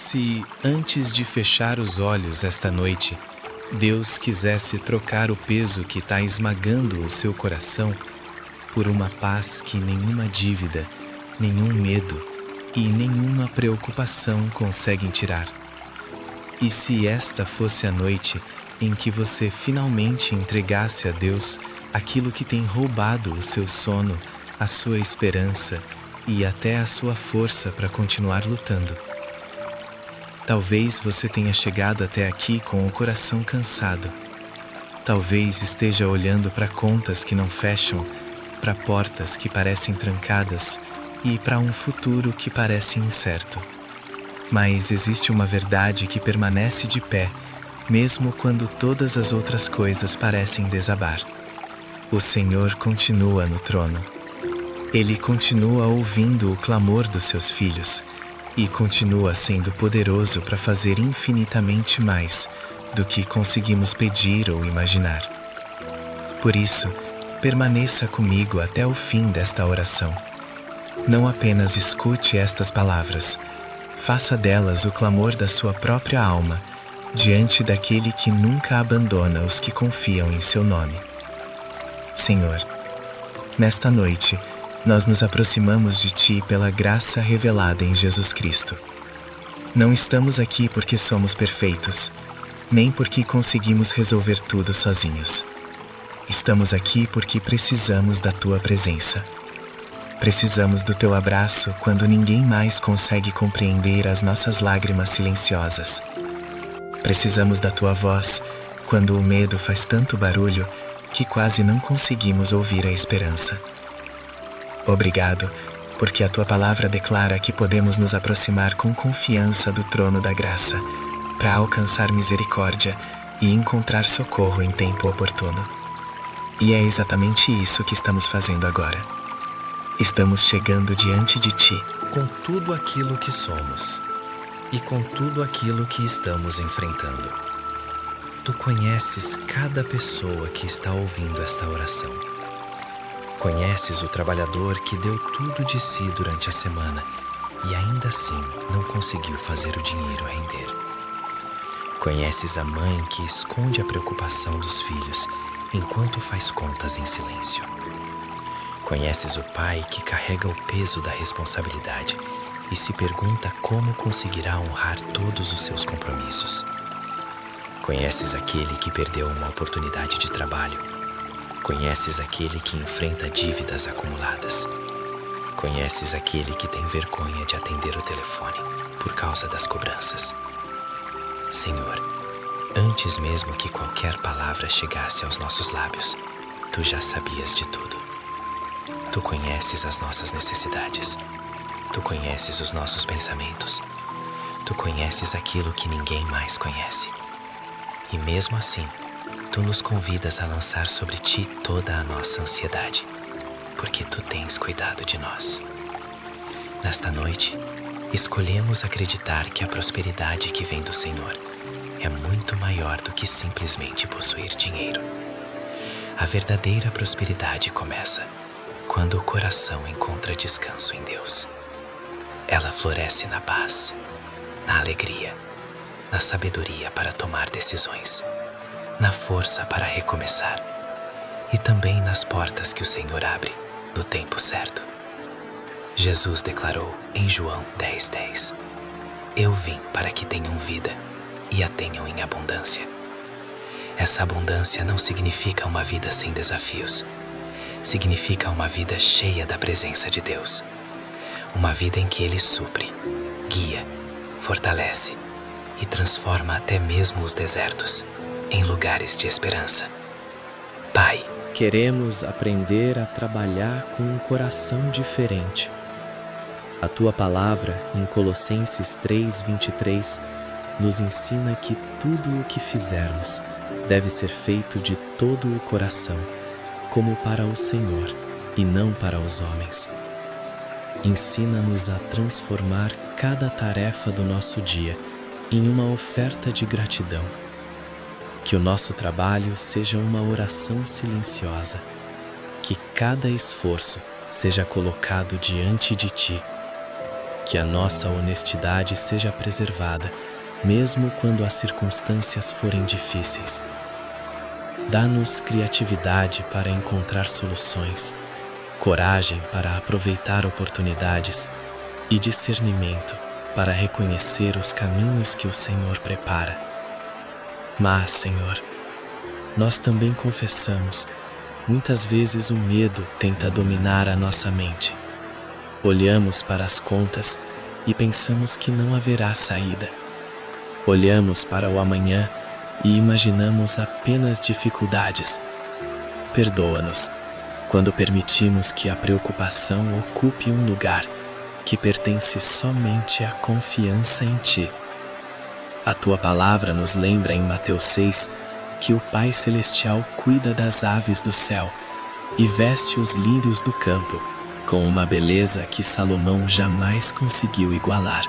Se, antes de fechar os olhos esta noite, Deus quisesse trocar o peso que está esmagando o seu coração por uma paz que nenhuma dívida, nenhum medo e nenhuma preocupação conseguem tirar. E se esta fosse a noite em que você finalmente entregasse a Deus aquilo que tem roubado o seu sono, a sua esperança e até a sua força para continuar lutando. Talvez você tenha chegado até aqui com o coração cansado. Talvez esteja olhando para contas que não fecham, para portas que parecem trancadas e para um futuro que parece incerto. Mas existe uma verdade que permanece de pé, mesmo quando todas as outras coisas parecem desabar. O Senhor continua no trono. Ele continua ouvindo o clamor dos seus filhos e continua sendo poderoso para fazer infinitamente mais do que conseguimos pedir ou imaginar. Por isso, permaneça comigo até o fim desta oração. Não apenas escute estas palavras, faça delas o clamor da sua própria alma diante daquele que nunca abandona os que confiam em seu nome. Senhor, nesta noite, nós nos aproximamos de Ti pela graça revelada em Jesus Cristo. Não estamos aqui porque somos perfeitos, nem porque conseguimos resolver tudo sozinhos. Estamos aqui porque precisamos da Tua presença. Precisamos do Teu abraço quando ninguém mais consegue compreender as nossas lágrimas silenciosas. Precisamos da Tua voz quando o medo faz tanto barulho que quase não conseguimos ouvir a esperança. Obrigado, porque a Tua palavra declara que podemos nos aproximar com confiança do trono da graça, para alcançar misericórdia e encontrar socorro em tempo oportuno. E é exatamente isso que estamos fazendo agora. Estamos chegando diante de Ti, com tudo aquilo que somos e com tudo aquilo que estamos enfrentando. Tu conheces cada pessoa que está ouvindo esta oração. Conheces o trabalhador que deu tudo de si durante a semana e ainda assim não conseguiu fazer o dinheiro render. Conheces a mãe que esconde a preocupação dos filhos enquanto faz contas em silêncio. Conheces o pai que carrega o peso da responsabilidade e se pergunta como conseguirá honrar todos os seus compromissos. Conheces aquele que perdeu uma oportunidade de trabalho. Conheces aquele que enfrenta dívidas acumuladas. Conheces aquele que tem vergonha de atender o telefone por causa das cobranças. Senhor, antes mesmo que qualquer palavra chegasse aos nossos lábios, Tu já sabias de tudo. Tu conheces as nossas necessidades. Tu conheces os nossos pensamentos. Tu conheces aquilo que ninguém mais conhece. E mesmo assim, Tu nos convidas a lançar sobre Ti toda a nossa ansiedade, porque Tu tens cuidado de nós. Nesta noite, escolhemos acreditar que a prosperidade que vem do Senhor é muito maior do que simplesmente possuir dinheiro. A verdadeira prosperidade começa quando o coração encontra descanso em Deus. Ela floresce na paz, na alegria, na sabedoria para tomar decisões, na força para recomeçar e também nas portas que o Senhor abre no tempo certo. Jesus declarou em João 10:10: Eu vim para que tenham vida e a tenham em abundância. Essa abundância não significa uma vida sem desafios. Significa uma vida cheia da presença de Deus. Uma vida em que Ele supre, guia, fortalece e transforma até mesmo os desertos em lugares de esperança. Pai, queremos aprender a trabalhar com um coração diferente. A Tua palavra, em Colossenses 3:23, nos ensina que tudo o que fizermos deve ser feito de todo o coração, como para o Senhor e não para os homens. Ensina-nos a transformar cada tarefa do nosso dia em uma oferta de gratidão. Que o nosso trabalho seja uma oração silenciosa, que cada esforço seja colocado diante de Ti, que a nossa honestidade seja preservada, mesmo quando as circunstâncias forem difíceis. Dá-nos criatividade para encontrar soluções, coragem para aproveitar oportunidades e discernimento para reconhecer os caminhos que o Senhor prepara. Mas, Senhor, nós também confessamos, muitas vezes o medo tenta dominar a nossa mente. Olhamos para as contas e pensamos que não haverá saída. Olhamos para o amanhã e imaginamos apenas dificuldades. Perdoa-nos quando permitimos que a preocupação ocupe um lugar que pertence somente à confiança em Ti. A Tua palavra nos lembra em Mateus 6 que o Pai Celestial cuida das aves do céu e veste os lírios do campo com uma beleza que Salomão jamais conseguiu igualar.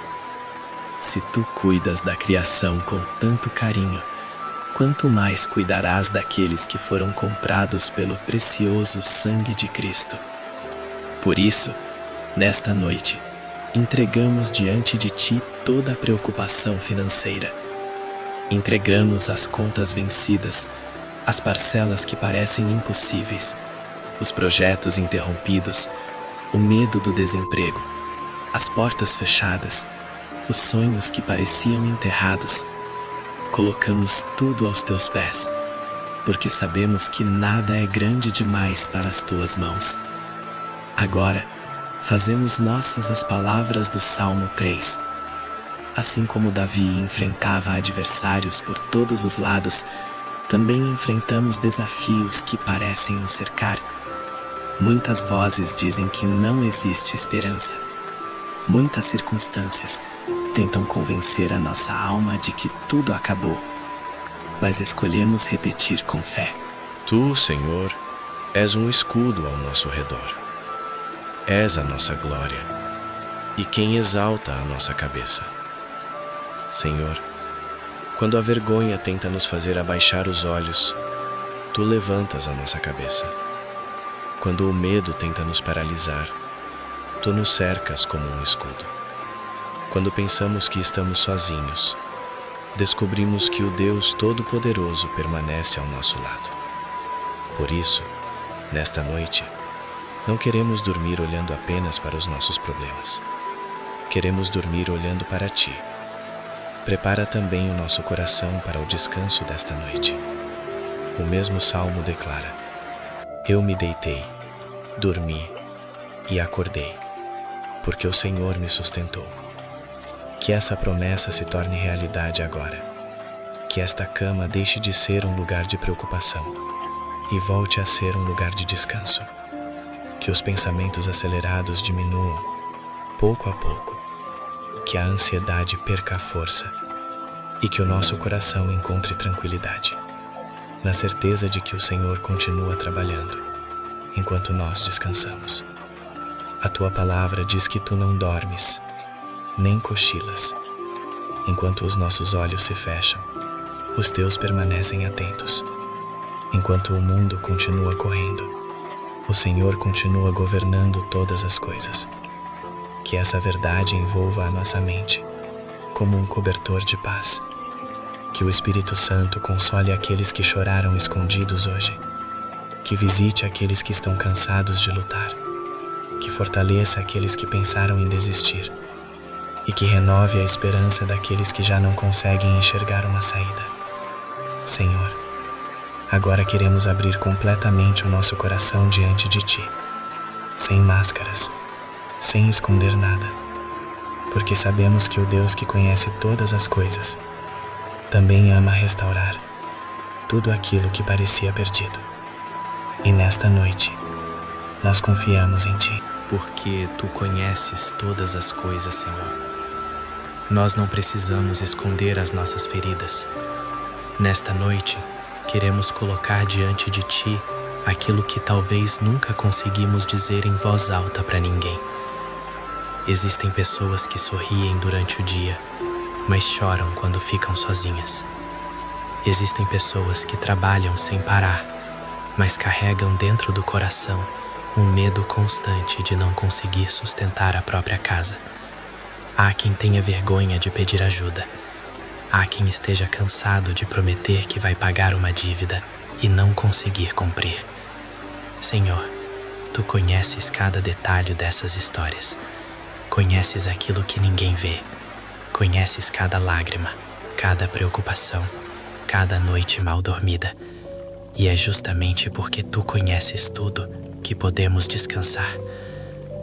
Se Tu cuidas da criação com tanto carinho, quanto mais cuidarás daqueles que foram comprados pelo precioso sangue de Cristo. Por isso, nesta noite, entregamos diante de Ti toda a preocupação financeira. Entregamos as contas vencidas, as parcelas que parecem impossíveis, os projetos interrompidos, o medo do desemprego, as portas fechadas, os sonhos que pareciam enterrados. Colocamos tudo aos Teus pés, porque sabemos que nada é grande demais para as Tuas mãos. Agora, fazemos nossas as palavras do Salmo 3. Assim como Davi enfrentava adversários por todos os lados, também enfrentamos desafios que parecem nos cercar. Muitas vozes dizem que não existe esperança. Muitas circunstâncias tentam convencer a nossa alma de que tudo acabou, mas escolhemos repetir com fé: Tu, Senhor, és um escudo ao nosso redor. És a nossa glória e quem exalta a nossa cabeça. Senhor, quando a vergonha tenta nos fazer abaixar os olhos, Tu levantas a nossa cabeça. Quando o medo tenta nos paralisar, Tu nos cercas como um escudo. Quando pensamos que estamos sozinhos, descobrimos que o Deus Todo-Poderoso permanece ao nosso lado. Por isso, nesta noite, não queremos dormir olhando apenas para os nossos problemas. Queremos dormir olhando para Ti. Prepara também o nosso coração para o descanso desta noite. O mesmo Salmo declara: Eu me deitei, dormi e acordei, porque o Senhor me sustentou. Que essa promessa se torne realidade agora. Que esta cama deixe de ser um lugar de preocupação e volte a ser um lugar de descanso. Que os pensamentos acelerados diminuam, pouco a pouco. Que a ansiedade perca a força e que o nosso coração encontre tranquilidade, na certeza de que o Senhor continua trabalhando, enquanto nós descansamos. A Tua palavra diz que Tu não dormes, nem cochilas. Enquanto os nossos olhos se fecham, os Teus permanecem atentos. Enquanto o mundo continua correndo, o Senhor continua governando todas as coisas. Que essa verdade envolva a nossa mente, como um cobertor de paz. Que o Espírito Santo console aqueles que choraram escondidos hoje. Que visite aqueles que estão cansados de lutar. Que fortaleça aqueles que pensaram em desistir. E que renove a esperança daqueles que já não conseguem enxergar uma saída. Senhor, agora queremos abrir completamente o nosso coração diante de Ti, sem máscaras, sem esconder nada, porque sabemos que o Deus que conhece todas as coisas também ama restaurar tudo aquilo que parecia perdido. E nesta noite, nós confiamos em Ti. Porque Tu conheces todas as coisas, Senhor. Nós não precisamos esconder as nossas feridas. Nesta noite, queremos colocar diante de Ti aquilo que talvez nunca conseguimos dizer em voz alta para ninguém. Existem pessoas que sorriem durante o dia, mas choram quando ficam sozinhas. Existem pessoas que trabalham sem parar, mas carregam dentro do coração um medo constante de não conseguir sustentar a própria casa. Há quem tenha vergonha de pedir ajuda. Há quem esteja cansado de prometer que vai pagar uma dívida e não conseguir cumprir. Senhor, Tu conheces cada detalhe dessas histórias. Conheces aquilo que ninguém vê. Conheces cada lágrima, cada preocupação, cada noite mal dormida. E é justamente porque Tu conheces tudo que podemos descansar.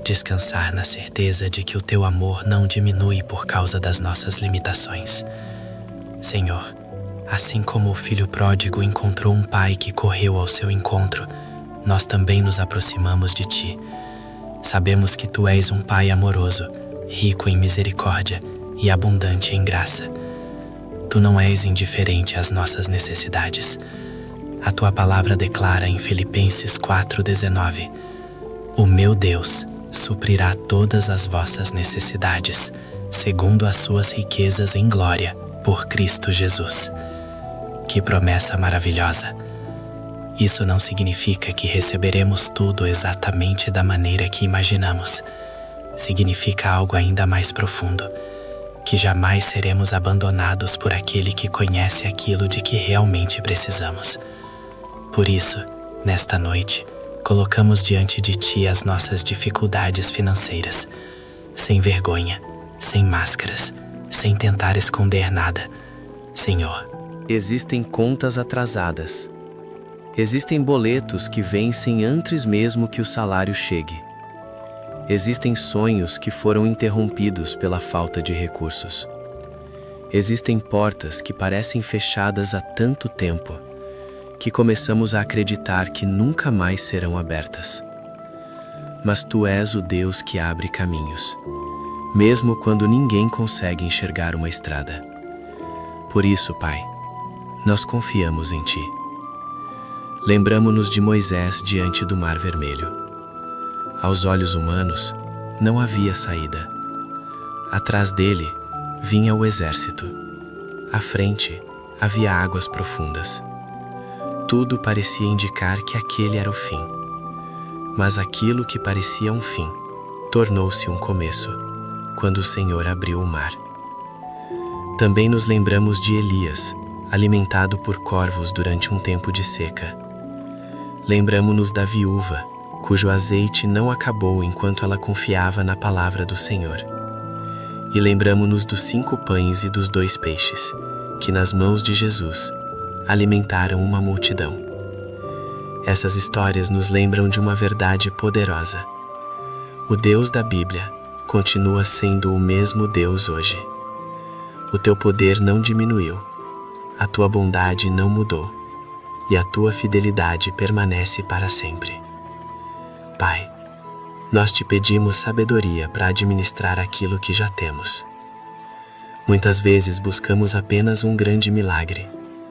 Descansar na certeza de que o Teu amor não diminui por causa das nossas limitações. Senhor, assim como o filho pródigo encontrou um pai que correu ao seu encontro, nós também nos aproximamos de Ti. Sabemos que Tu és um Pai amoroso, rico em misericórdia e abundante em graça. Tu não és indiferente às nossas necessidades. A Tua palavra declara em Filipenses 4,19: O meu Deus suprirá todas as vossas necessidades, segundo as suas riquezas em glória, por Cristo Jesus. Que promessa maravilhosa! Isso não significa que receberemos tudo exatamente da maneira que imaginamos. Significa algo ainda mais profundo, que jamais seremos abandonados por aquele que conhece aquilo de que realmente precisamos. Por isso, nesta noite, colocamos diante de Ti as nossas dificuldades financeiras, sem vergonha, sem máscaras, sem tentar esconder nada. Senhor, Existem contas atrasadas. Existem boletos que vencem antes mesmo que o salário chegue. Existem sonhos que foram interrompidos pela falta de recursos. Existem portas que parecem fechadas há tanto tempo que começamos a acreditar que nunca mais serão abertas. Mas Tu és o Deus que abre caminhos, mesmo quando ninguém consegue enxergar uma estrada. Por isso, Pai, nós confiamos em Ti. Lembramo-nos de Moisés diante do Mar Vermelho. Aos olhos humanos, não havia saída. Atrás dele, vinha o exército. À frente, havia águas profundas. Tudo parecia indicar que aquele era o fim. Mas aquilo que parecia um fim, tornou-se um começo, quando o Senhor abriu o mar. Também nos lembramos de Elias, alimentado por corvos durante um tempo de seca. Lembramo-nos da viúva, cujo azeite não acabou enquanto ela confiava na palavra do Senhor. E lembramo-nos dos 5 pães e dos 2 peixes, que nas mãos de Jesus alimentaram uma multidão. Essas histórias nos lembram de uma verdade poderosa. O Deus da Bíblia continua sendo o mesmo Deus hoje. O Teu poder não diminuiu, a Tua bondade não mudou, e a Tua fidelidade permanece para sempre. Pai, nós Te pedimos sabedoria para administrar aquilo que já temos. Muitas vezes buscamos apenas um grande milagre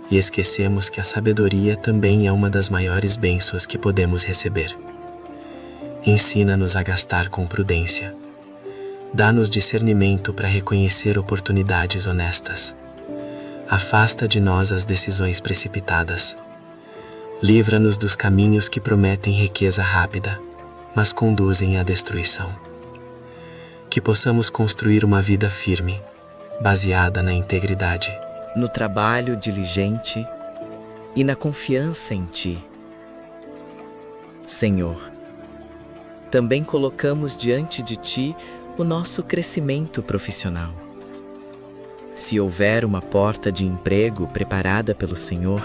e esquecemos que a sabedoria também é uma das maiores bênçãos que podemos receber. Ensina-nos a gastar com prudência. Dá-nos discernimento para reconhecer oportunidades honestas. Afasta de nós as decisões precipitadas. Livra-nos dos caminhos que prometem riqueza rápida, mas conduzem à destruição. Que possamos construir uma vida firme, baseada na integridade, no trabalho diligente e na confiança em Ti. Senhor, também colocamos diante de Ti o nosso crescimento profissional. Se houver uma porta de emprego preparada pelo Senhor,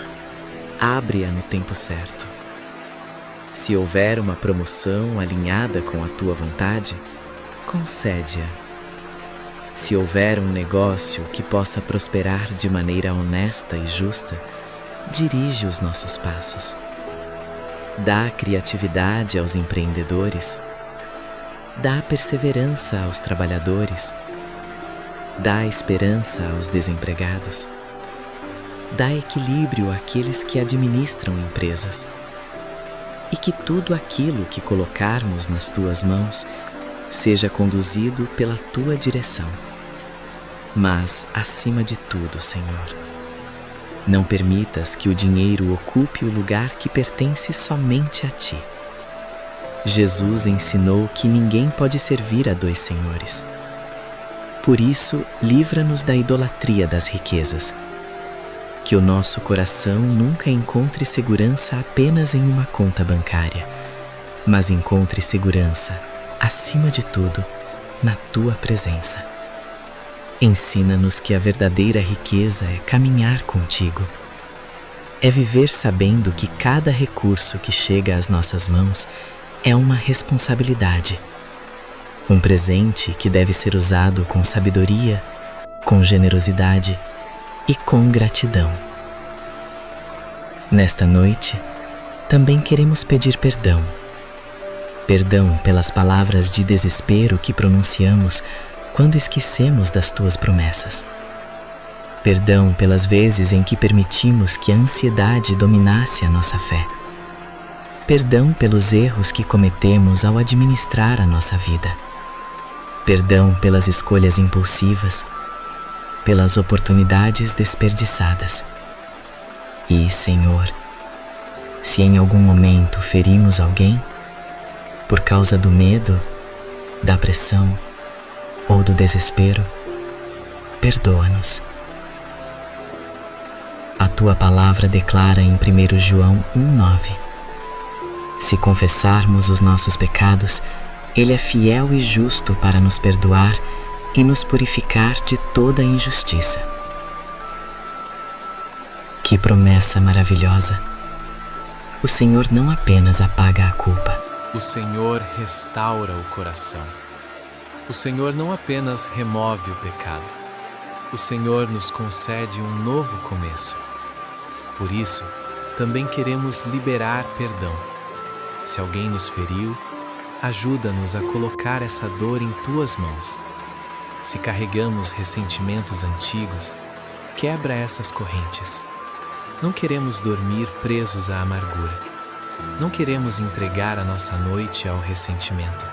abre-a no tempo certo. Se houver uma promoção alinhada com a Tua vontade, concede-a. Se houver um negócio que possa prosperar de maneira honesta e justa, dirige os nossos passos. Dá criatividade aos empreendedores. Dá perseverança aos trabalhadores. Dá esperança aos desempregados. Dá equilíbrio àqueles que administram empresas. E que tudo aquilo que colocarmos nas Tuas mãos seja conduzido pela Tua direção. Mas, acima de tudo, Senhor, não permitas que o dinheiro ocupe o lugar que pertence somente a Ti. Jesus ensinou que ninguém pode servir a 2 senhores. Por isso, livra-nos da idolatria das riquezas. Que o nosso coração nunca encontre segurança apenas em uma conta bancária, mas encontre segurança, acima de tudo, na Tua presença. Ensina-nos que a verdadeira riqueza é caminhar contigo. É viver sabendo que cada recurso que chega às nossas mãos é uma responsabilidade. Um presente que deve ser usado com sabedoria, com generosidade e com gratidão. Nesta noite, também queremos pedir perdão. Perdão pelas palavras de desespero que pronunciamos quando esquecemos das Tuas promessas. Perdão pelas vezes em que permitimos que a ansiedade dominasse a nossa fé. Perdão pelos erros que cometemos ao administrar a nossa vida. Perdão pelas escolhas impulsivas, pelas oportunidades desperdiçadas. E, Senhor, se em algum momento ferimos alguém, por causa do medo, da pressão ou do desespero, perdoa-nos. A Tua palavra declara em 1 João 1,9: se confessarmos os nossos pecados, Ele é fiel e justo para nos perdoar e nos purificar de toda injustiça. Que promessa maravilhosa! O Senhor não apenas apaga a culpa. O Senhor restaura o coração. O Senhor não apenas remove o pecado. O Senhor nos concede um novo começo. Por isso, também queremos liberar perdão. Se alguém nos feriu, ajuda-nos a colocar essa dor em Tuas mãos. Se carregamos ressentimentos antigos, quebra essas correntes. Não queremos dormir presos à amargura. Não queremos entregar a nossa noite ao ressentimento.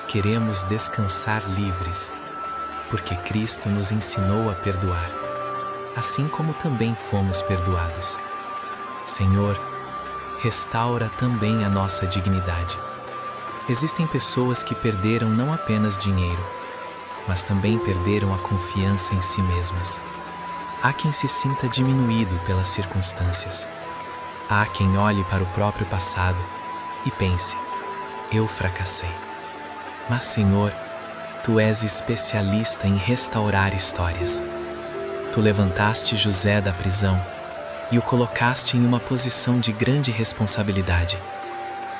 Queremos descansar livres, porque Cristo nos ensinou a perdoar, assim como também fomos perdoados. Senhor, restaura também a nossa dignidade. Existem pessoas que perderam não apenas dinheiro, mas também perderam a confiança em si mesmas. Há quem se sinta diminuído pelas circunstâncias. Há quem olhe para o próprio passado e pense: eu fracassei. Mas, Senhor, Tu és especialista em restaurar histórias. Tu levantaste José da prisão e o colocaste em uma posição de grande responsabilidade.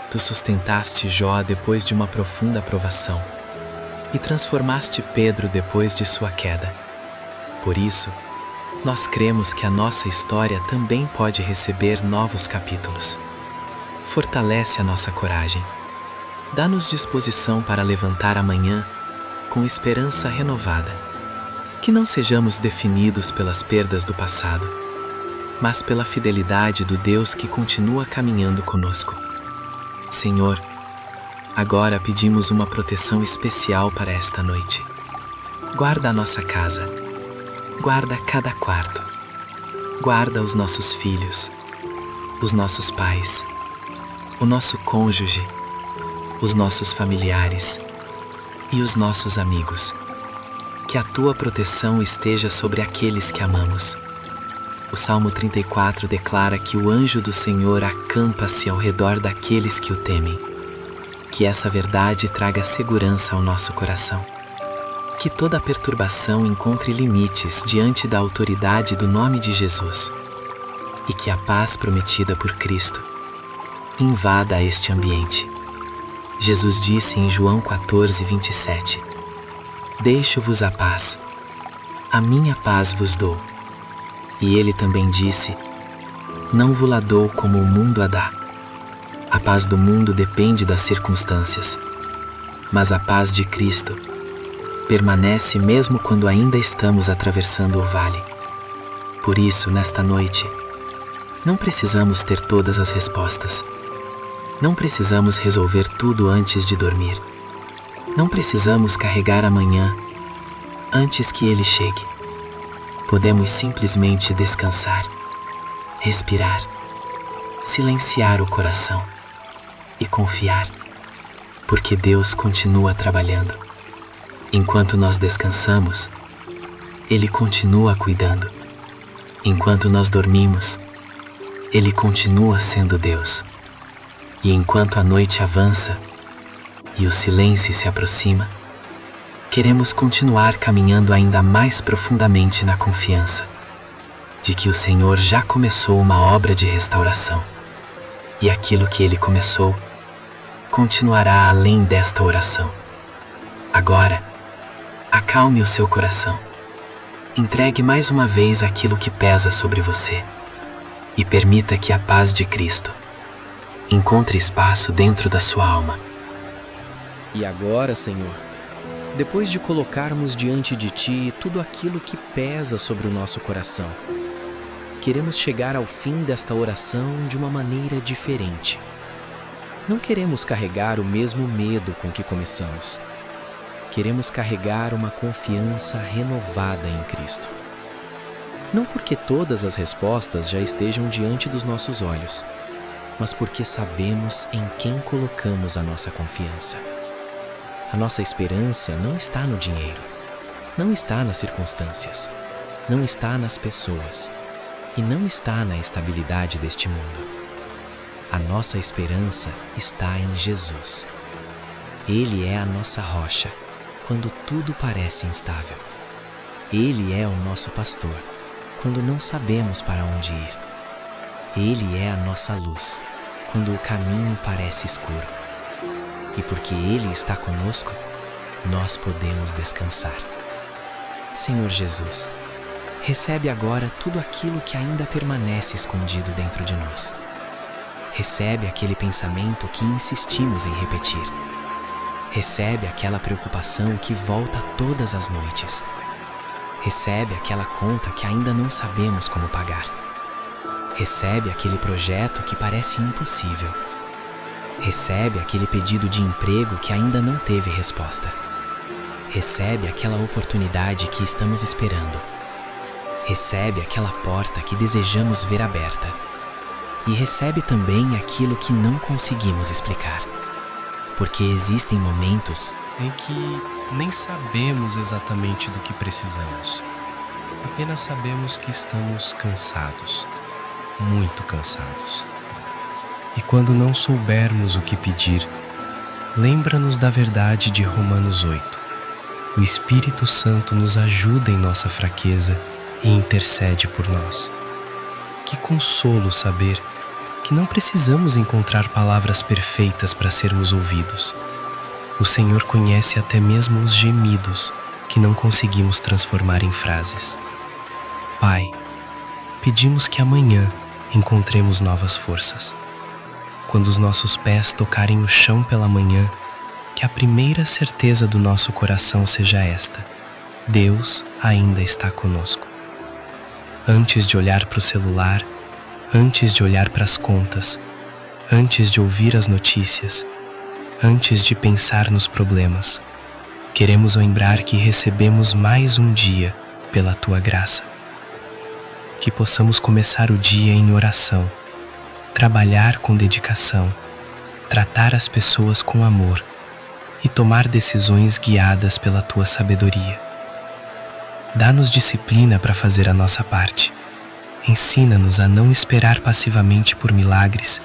Tu sustentaste Jó depois de uma profunda provação e transformaste Pedro depois de sua queda. Por isso, nós cremos que a nossa história também pode receber novos capítulos. Fortalece a nossa coragem. Dá-nos disposição para levantar amanhã com esperança renovada. Que não sejamos definidos pelas perdas do passado, mas pela fidelidade do Deus que continua caminhando conosco. Senhor, agora pedimos uma proteção especial para esta noite. Guarda a nossa casa. Guarda cada quarto. Guarda os nossos filhos, os nossos pais, o nosso cônjuge, os nossos familiares e os nossos amigos. Que a Tua proteção esteja sobre aqueles que amamos. O Salmo 34 declara que o anjo do Senhor acampa-se ao redor daqueles que o temem. Que essa verdade traga segurança ao nosso coração. Que toda perturbação encontre limites diante da autoridade do nome de Jesus. E que a paz prometida por Cristo invada este ambiente. Jesus disse em João 14:27: deixo-vos a paz, a minha paz vos dou. E ele também disse: não vo-la dou como o mundo a dá. A paz do mundo depende das circunstâncias, mas a paz de Cristo permanece mesmo quando ainda estamos atravessando o vale. Por isso, nesta noite, não precisamos ter todas as respostas. Não precisamos resolver tudo antes de dormir. Não precisamos carregar amanhã antes que ele chegue. Podemos simplesmente descansar, respirar, silenciar o coração e confiar, porque Deus continua trabalhando. Enquanto nós descansamos, Ele continua cuidando. Enquanto nós dormimos, Ele continua sendo Deus. E enquanto a noite avança e o silêncio se aproxima, queremos continuar caminhando ainda mais profundamente na confiança de que o Senhor já começou uma obra de restauração. E aquilo que Ele começou continuará além desta oração. Agora, acalme o seu coração. Entregue mais uma vez aquilo que pesa sobre você e permita que a paz de Cristo encontre espaço dentro da sua alma. E agora, Senhor, depois de colocarmos diante de Ti tudo aquilo que pesa sobre o nosso coração, queremos chegar ao fim desta oração de uma maneira diferente. Não queremos carregar o mesmo medo com que começamos. Queremos carregar uma confiança renovada em Cristo. Não porque todas as respostas já estejam diante dos nossos olhos, mas porque sabemos em quem colocamos a nossa confiança. A nossa esperança não está no dinheiro, não está nas circunstâncias, não está nas pessoas e não está na estabilidade deste mundo. A nossa esperança está em Jesus. Ele é a nossa rocha quando tudo parece instável. Ele é o nosso pastor quando não sabemos para onde ir. Ele é a nossa luz quando o caminho parece escuro. E porque Ele está conosco, nós podemos descansar. Senhor Jesus, recebe agora tudo aquilo que ainda permanece escondido dentro de nós. Recebe aquele pensamento que insistimos em repetir. Recebe aquela preocupação que volta todas as noites. Recebe aquela conta que ainda não sabemos como pagar. Recebe aquele projeto que parece impossível. Recebe aquele pedido de emprego que ainda não teve resposta. Recebe aquela oportunidade que estamos esperando. Recebe aquela porta que desejamos ver aberta. E recebe também aquilo que não conseguimos explicar. Porque existem momentos em que nem sabemos exatamente do que precisamos. Apenas sabemos que estamos cansados, muito cansados. E quando não soubermos o que pedir, lembra-nos da verdade de Romanos 8. O Espírito Santo nos ajuda em nossa fraqueza e intercede por nós. Que consolo saber que não precisamos encontrar palavras perfeitas para sermos ouvidos. O Senhor conhece até mesmo os gemidos que não conseguimos transformar em frases. Pai, pedimos que amanhã encontremos novas forças. Quando os nossos pés tocarem o chão pela manhã, que a primeira certeza do nosso coração seja esta: Deus ainda está conosco. Antes de olhar para o celular, antes de olhar para as contas, antes de ouvir as notícias, antes de pensar nos problemas, queremos lembrar que recebemos mais um dia pela Tua graça. Que possamos começar o dia em oração, trabalhar com dedicação, tratar as pessoas com amor e tomar decisões guiadas pela Tua sabedoria. Dá-nos disciplina para fazer a nossa parte. Ensina-nos a não esperar passivamente por milagres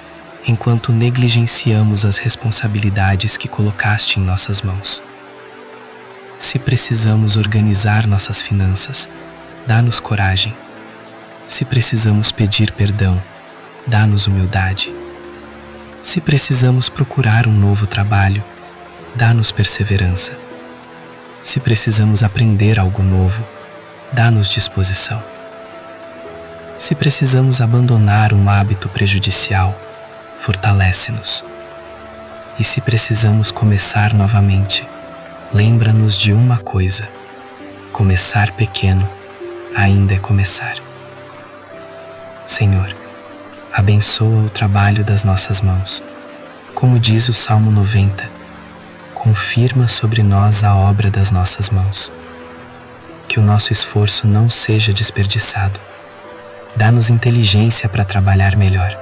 enquanto negligenciamos as responsabilidades que colocaste em nossas mãos. Se precisamos organizar nossas finanças, dá-nos coragem. Se precisamos pedir perdão, dá-nos humildade. Se precisamos procurar um novo trabalho, dá-nos perseverança. Se precisamos aprender algo novo, dá-nos disposição. Se precisamos abandonar um hábito prejudicial, fortalece-nos. E se precisamos começar novamente, lembra-nos de uma coisa: começar pequeno ainda é começar. Senhor, abençoa o trabalho das nossas mãos. Como diz o Salmo 90, confirma sobre nós a obra das nossas mãos. Que o nosso esforço não seja desperdiçado. Dá-nos inteligência para trabalhar melhor,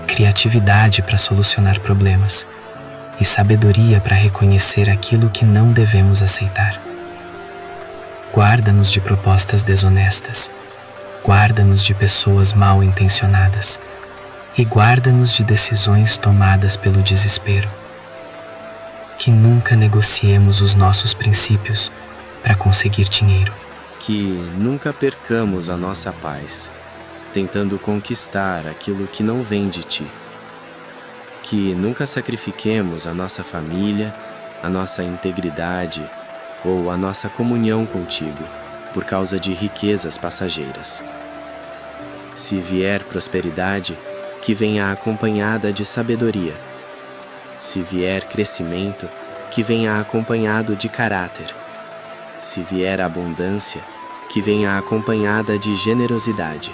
criatividade para solucionar problemas e sabedoria para reconhecer aquilo que não devemos aceitar. Guarda-nos de propostas desonestas, guarda-nos de pessoas mal intencionadas e guarda-nos de decisões tomadas pelo desespero. Que nunca negociemos os nossos princípios para conseguir dinheiro. Que nunca percamos a nossa paz, tentando conquistar aquilo que não vem de ti. Que nunca sacrifiquemos a nossa família, a nossa integridade ou a nossa comunhão contigo por causa de riquezas passageiras. Se vier prosperidade, que venha acompanhada de sabedoria. Se vier crescimento, que venha acompanhado de caráter. Se vier abundância, que venha acompanhada de generosidade.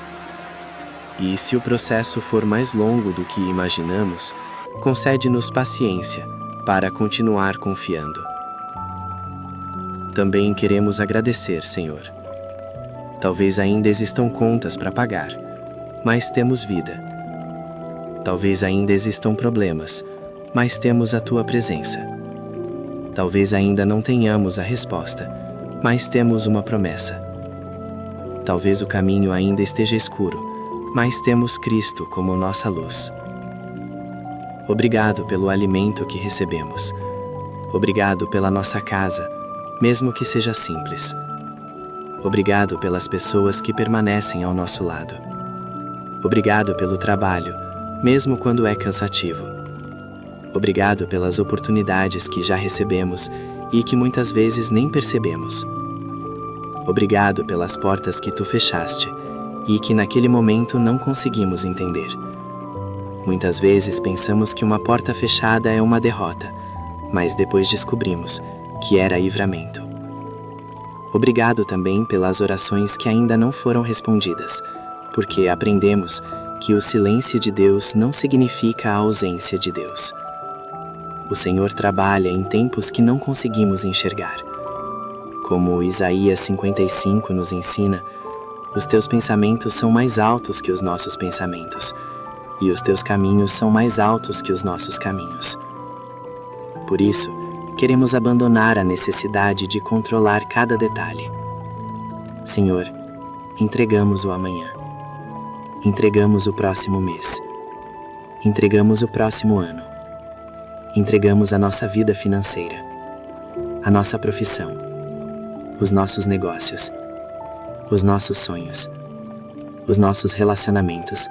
E se o processo for mais longo do que imaginamos, concede-nos paciência para continuar confiando. Também queremos agradecer, Senhor. Talvez ainda existam contas para pagar, mas temos vida. Talvez ainda existam problemas, mas temos a Tua presença. Talvez ainda não tenhamos a resposta, mas temos uma promessa. Talvez o caminho ainda esteja escuro, mas temos Cristo como nossa luz. Obrigado pelo alimento que recebemos. Obrigado pela nossa casa, mesmo que seja simples. Obrigado pelas pessoas que permanecem ao nosso lado. Obrigado pelo trabalho, mesmo quando é cansativo. Obrigado pelas oportunidades que já recebemos e que muitas vezes nem percebemos. Obrigado pelas portas que Tu fechaste e que naquele momento não conseguimos entender. Muitas vezes pensamos que uma porta fechada é uma derrota, mas depois descobrimos que era livramento. Obrigado também pelas orações que ainda não foram respondidas, porque aprendemos que o silêncio de Deus não significa a ausência de Deus. O Senhor trabalha em tempos que não conseguimos enxergar. Como Isaías 55 nos ensina, os teus pensamentos são mais altos que os nossos pensamentos, e os teus caminhos são mais altos que os nossos caminhos. Por isso, queremos abandonar a necessidade de controlar cada detalhe. Senhor, entregamos o amanhã. Entregamos o próximo mês. Entregamos o próximo ano. Entregamos a nossa vida financeira, a nossa profissão, os nossos negócios, os nossos sonhos, os nossos relacionamentos,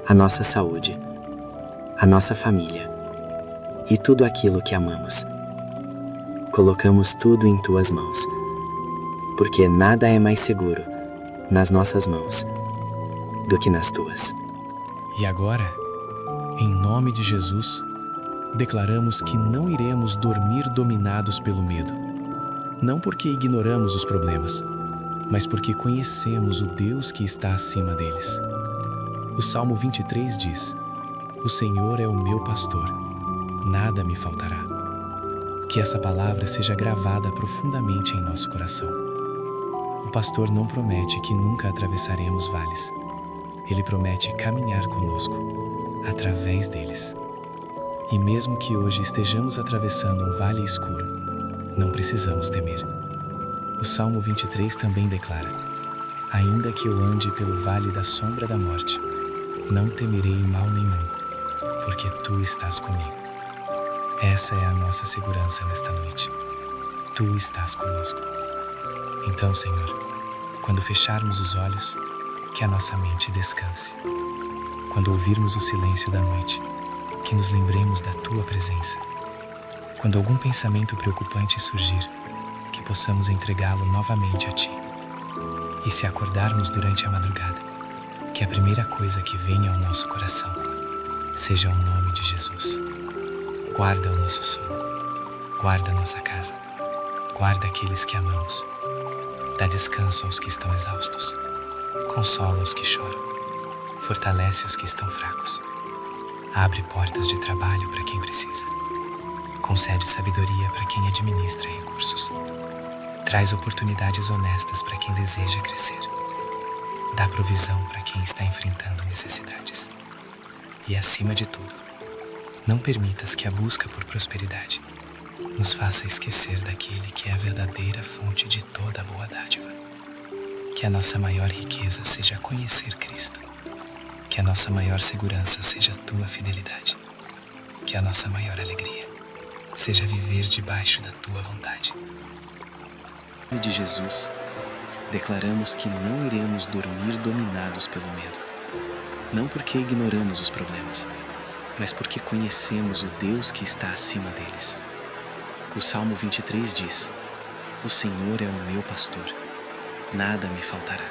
a nossa saúde, a nossa família e tudo aquilo que amamos. Colocamos tudo em Tuas mãos, porque nada é mais seguro nas nossas mãos do que nas Tuas. E agora, em nome de Jesus, declaramos que não iremos dormir dominados pelo medo. Não porque ignoramos os problemas, mas porque conhecemos o Deus que está acima deles. O Salmo 23 diz: O Senhor é o meu pastor, nada me faltará. Que essa palavra seja gravada profundamente em nosso coração. O pastor não promete que nunca atravessaremos vales. Ele promete caminhar conosco, através deles. E mesmo que hoje estejamos atravessando um vale escuro, não precisamos temer. O Salmo 23 também declara: Ainda que eu ande pelo vale da sombra da morte, não temerei mal nenhum, porque Tu estás comigo. Essa é a nossa segurança nesta noite. Tu estás conosco. Então, Senhor, quando fecharmos os olhos, que a nossa mente descanse. Quando ouvirmos o silêncio da noite, que nos lembremos da Tua presença. Quando algum pensamento preocupante surgir, que possamos entregá-lo novamente a Ti. E se acordarmos durante a madrugada, que a primeira coisa que venha ao nosso coração seja o nome de Jesus. Guarda o nosso sono, guarda a nossa casa, guarda aqueles que amamos. Dá descanso aos que estão exaustos, consola os que choram, fortalece os que estão fracos. Abre portas de trabalho para quem precisa. Concede sabedoria para quem administra recursos. Traz oportunidades honestas para quem deseja crescer. Dá provisão para quem está enfrentando necessidades. E, acima de tudo, Não permitas que a busca por prosperidade nos faça esquecer daquele que é a verdadeira fonte de toda a boa dádiva. Que a nossa maior riqueza seja conhecer Cristo. Que a nossa maior segurança seja a tua fidelidade. Que a nossa maior alegria seja viver debaixo da tua vontade. Em nome de Jesus, declaramos que não iremos dormir dominados pelo medo. Não porque ignoramos os problemas, mas porque conhecemos o Deus que está acima deles. O Salmo 23 diz: O Senhor é o meu pastor, nada me faltará.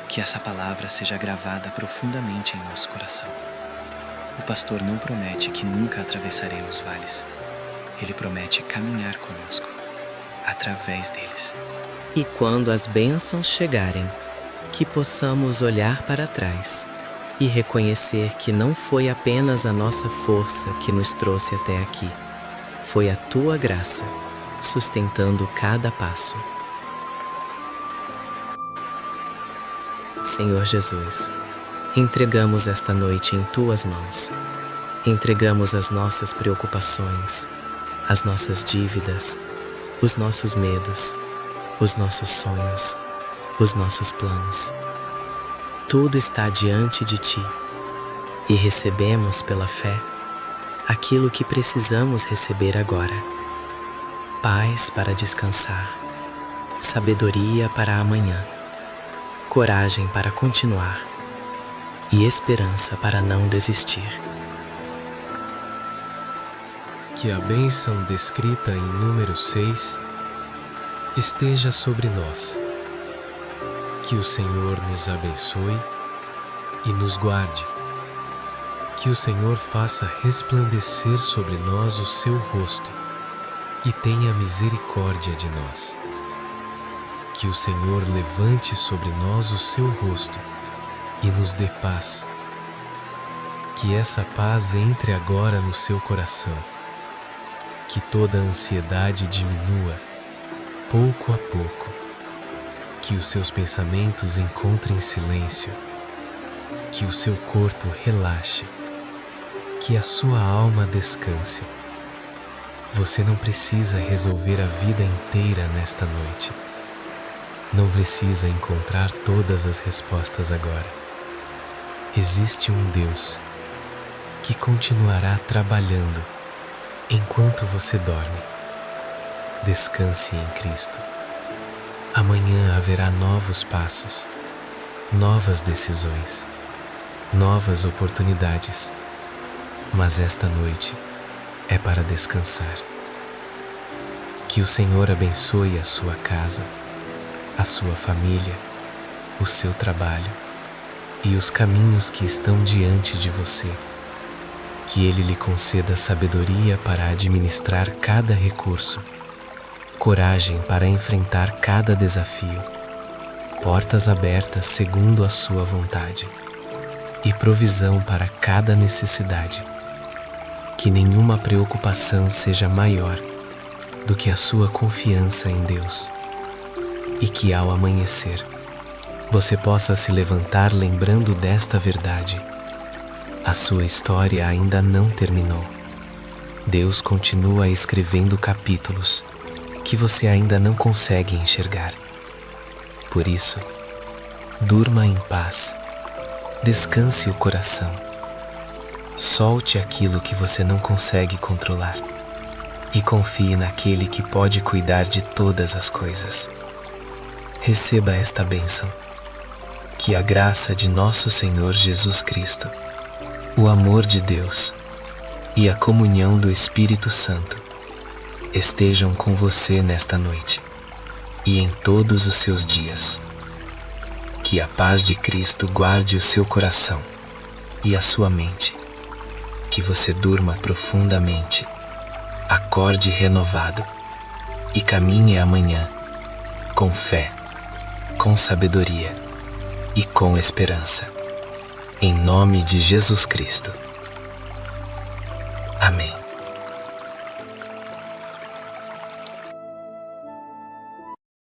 Que essa palavra seja gravada profundamente em nosso coração. O pastor não promete que nunca atravessaremos vales. Ele promete caminhar conosco, através deles. E quando as bênçãos chegarem, que possamos olhar para trás e reconhecer que não foi apenas a nossa força que nos trouxe até aqui. Foi a tua graça, sustentando cada passo. Senhor Jesus, entregamos esta noite em tuas mãos. Entregamos as nossas preocupações, as nossas dívidas, os nossos medos, os nossos sonhos, os nossos planos. Tudo está diante de ti e recebemos pela fé aquilo que precisamos receber agora: paz para descansar, sabedoria para amanhã, coragem para continuar e esperança para não desistir. Que a bênção descrita em número 6 esteja sobre nós. Que o Senhor nos abençoe e nos guarde. Que o Senhor faça resplandecer sobre nós o seu rosto e tenha misericórdia de nós. Que o Senhor levante sobre nós o seu rosto e nos dê paz. Que essa paz entre agora no seu coração. Que toda a ansiedade diminua, pouco a pouco. Que os seus pensamentos encontrem silêncio. Que o seu corpo relaxe. Que a sua alma descanse. Você não precisa resolver a vida inteira nesta noite. Não precisa encontrar todas as respostas agora. Existe um Deus que continuará trabalhando enquanto você dorme. Descanse em Cristo. Amanhã haverá novos passos, novas decisões, novas oportunidades. Mas esta noite é para descansar. Que o Senhor abençoe a sua casa, a sua família, o seu trabalho e os caminhos que estão diante de você. Que Ele lhe conceda sabedoria para administrar cada recurso, coragem para enfrentar cada desafio, portas abertas segundo a sua vontade e provisão para cada necessidade. Que nenhuma preocupação seja maior do que a sua confiança em Deus. E que ao amanhecer, você possa se levantar lembrando desta verdade. A sua história ainda não terminou. Deus continua escrevendo capítulos que você ainda não consegue enxergar. Por isso, durma em paz, descanse o coração. Solte aquilo que você não consegue controlar e confie naquele que pode cuidar de todas as coisas. Receba esta bênção. Que a graça de nosso Senhor Jesus Cristo, o amor de Deus e a comunhão do Espírito Santo estejam com você nesta noite e em todos os seus dias. Que a paz de Cristo guarde o seu coração e a sua mente. Que você durma profundamente, acorde renovado e caminhe amanhã com fé, com sabedoria e com esperança. Em nome de Jesus Cristo.